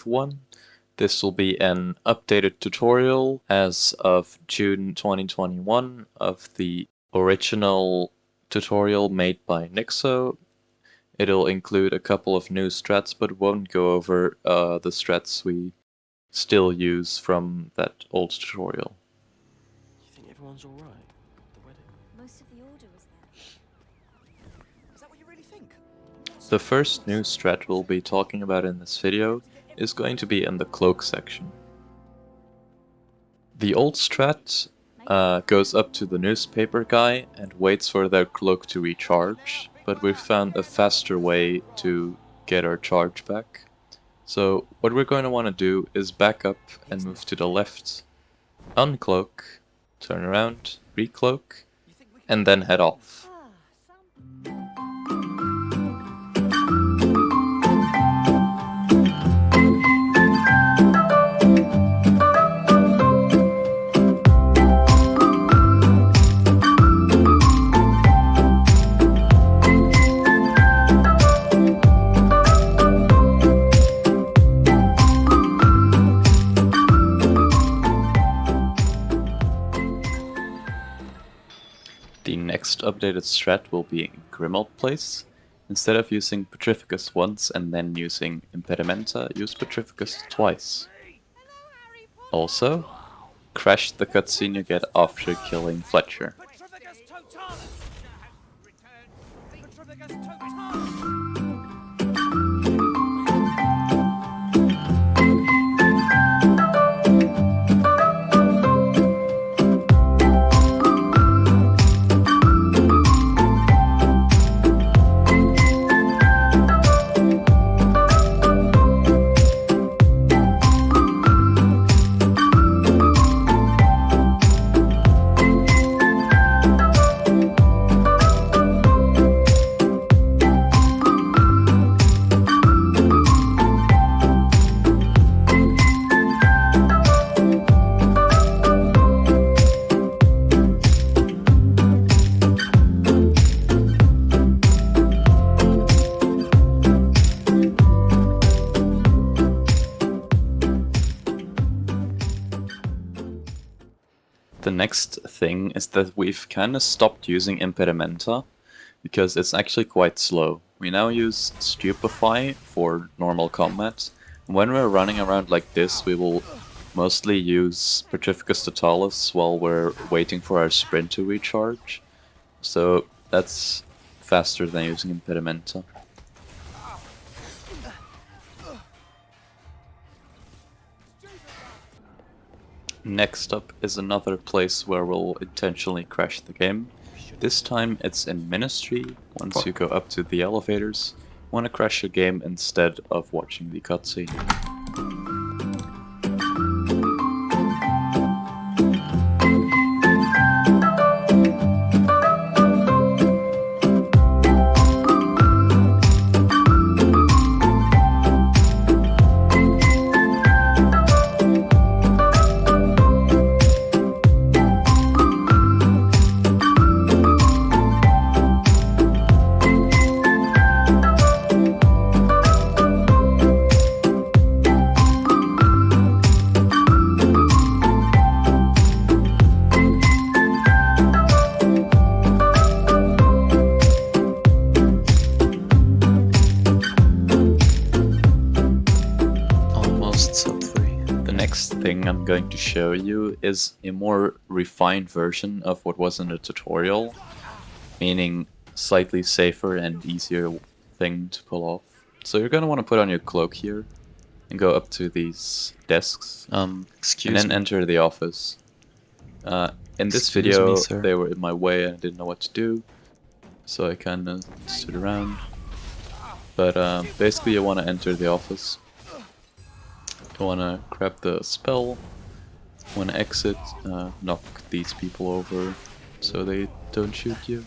HP7.1. This will be an updated tutorial as of June 2021 of the original tutorial made by Nixo. It'll include a couple of new strats, but won't go over the strats we still use from that old tutorial. You think everyone's alright at the wedding? Most of the order was there. Is that what you really think? The first new strat we'll be talking about in this video is going to be in the cloak section. The old strat goes up to the newspaper guy and waits for their cloak to recharge, but we've found a faster way to get our charge back. So what we're going to want to do is back up and move to the left, uncloak, turn around, recloak, and then head off. The next updated strat will be Grimald Place. Instead of using Petrificus once and then using Impedimenta, use Petrificus twice. Also, crash the cutscene you get after killing Fletcher. Petrificus Totalis! Petrificus Totalis! The next thing is that we've kinda stopped using Impedimenta because it's actually quite slow. We now use Stupefy for normal combat. When we're running around like this, we will mostly use Petrificus Totalis while we're waiting for our sprint to recharge. So that's faster than using Impedimenta. Next up is another place where we'll intentionally crash the game. This time it's in Ministry. Once you go up to the elevators, you want to crash your game instead of watching the cutscene. Thing I'm going to show you is a more refined version of what was in the tutorial, meaning slightly safer and easier thing to pull off. So you're going to want to put on your cloak here and go up to these desks and then enter the office. In this video they were in my way and I didn't know what to do, so I kinda stood around. But basically you want to enter the office. You want to grab the spell, want to exit, knock these people over so they don't shoot you.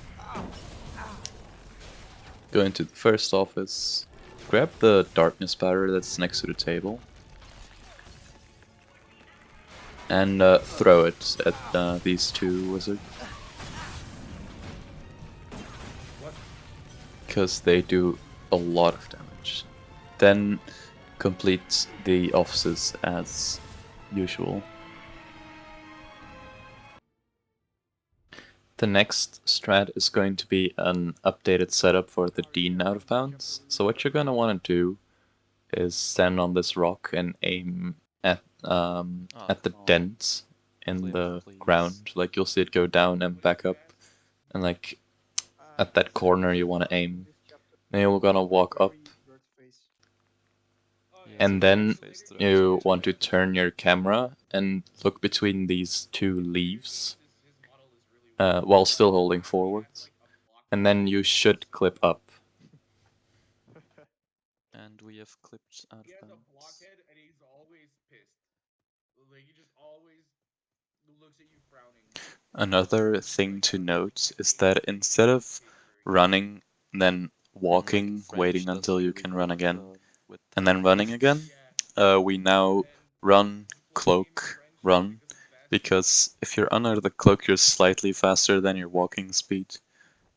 Go into the first office, grab the darkness powder that's next to the table, and throw it at these two wizards. Because they do a lot of damage. Then complete the offices as usual. The next strat is going to be an updated setup for the Dean out of bounds. So what you're gonna want to do is stand on this rock and aim at the dent in the ground. Like you'll see it go down and back up, and like at that corner you want to aim. Then you're gonna walk up, and then you want to turn your camera and look between these two leaves while still holding forwards, and then you should clip up. And we have clipped out He of has a bounds. blockhead and he's always pissed. Like he just always looks at you frowning. Another thing to note is that instead of running, then walking, waiting until you can run again, and then running again, we now run, cloak, run, because if you're under the cloak, you're slightly faster than your walking speed.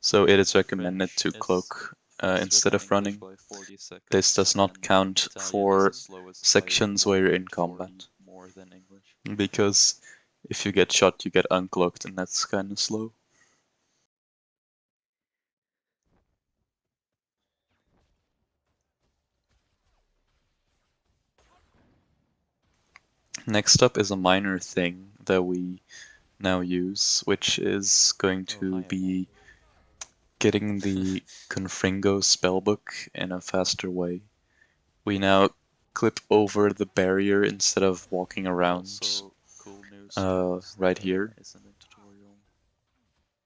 So it is recommended to cloak instead of running. This does not count for sections where you're in combat, because if you get shot, you get uncloaked, and that's kind of slow. Next up is a minor thing that we now use, which is going to be getting the Confringo spellbook in a faster way. We now clip over the barrier instead of walking around right here.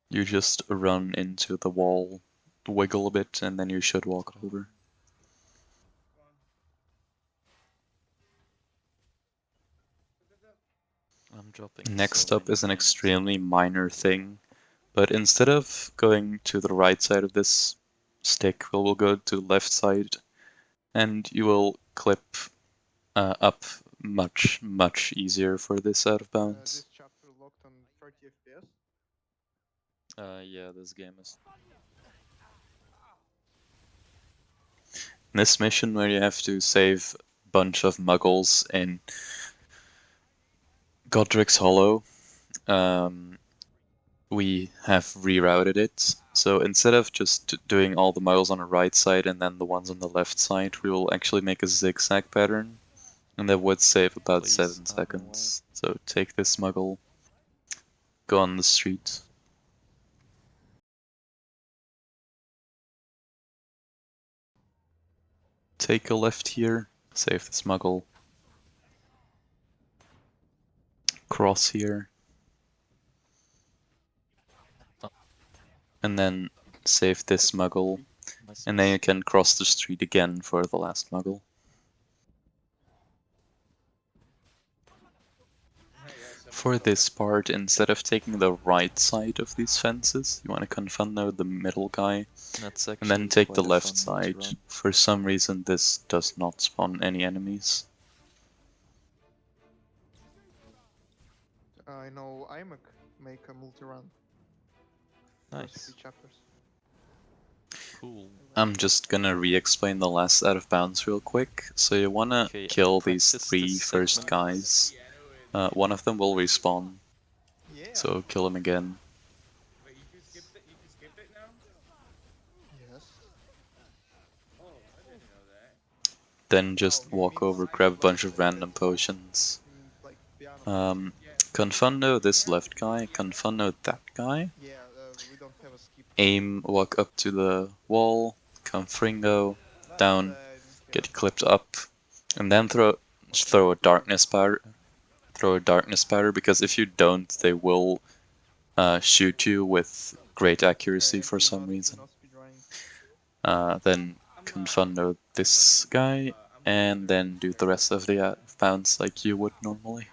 You just run into the wall, wiggle a bit, and then you should walk over. Next up is an extremely minor thing, but instead of going to the right side of this stick, we'll go to the left side, and you will clip up much easier for this out of bounds. This chapter locked on 30 FPS. Yeah, this game is. This mission where you have to save a bunch of muggles in Godric's Hollow, we have rerouted it. So instead of just doing all the muggles on the right side and then the ones on the left side, we will actually make a zigzag pattern, and that would save about 7 seconds. So take this muggle, go on the street. Take a left here, save this muggle. Cross here. And then save this muggle. And then you can cross the street again for the last muggle. For this part, instead of taking the right side of these fences, you want to confundo the middle guy, and then take the left side. For some reason, this does not spawn any enemies. I know iMac make a multi-run. Nice. 3 chapters. Cool. I'm just gonna re-explain the last out of bounds real quick. So you wanna kill these 3 first guys. One of them will respawn, Yeah. so kill him again. Wait, you can skip it? You can skip it now? Yes. Oh, I didn't know that. Then just walk over, grab a bunch of random potions. Like piano. Confundo this left guy, confundo that guy. Yeah, we don't have a skip. Aim, walk up to the wall, confringo, down, I didn't care. get clipped up, and then throw a darkness powder. Throw a darkness powder, because if you don't, they will shoot you with great accuracy for some reason. Then confundo this guy, and then do the rest of the bounce like you would normally.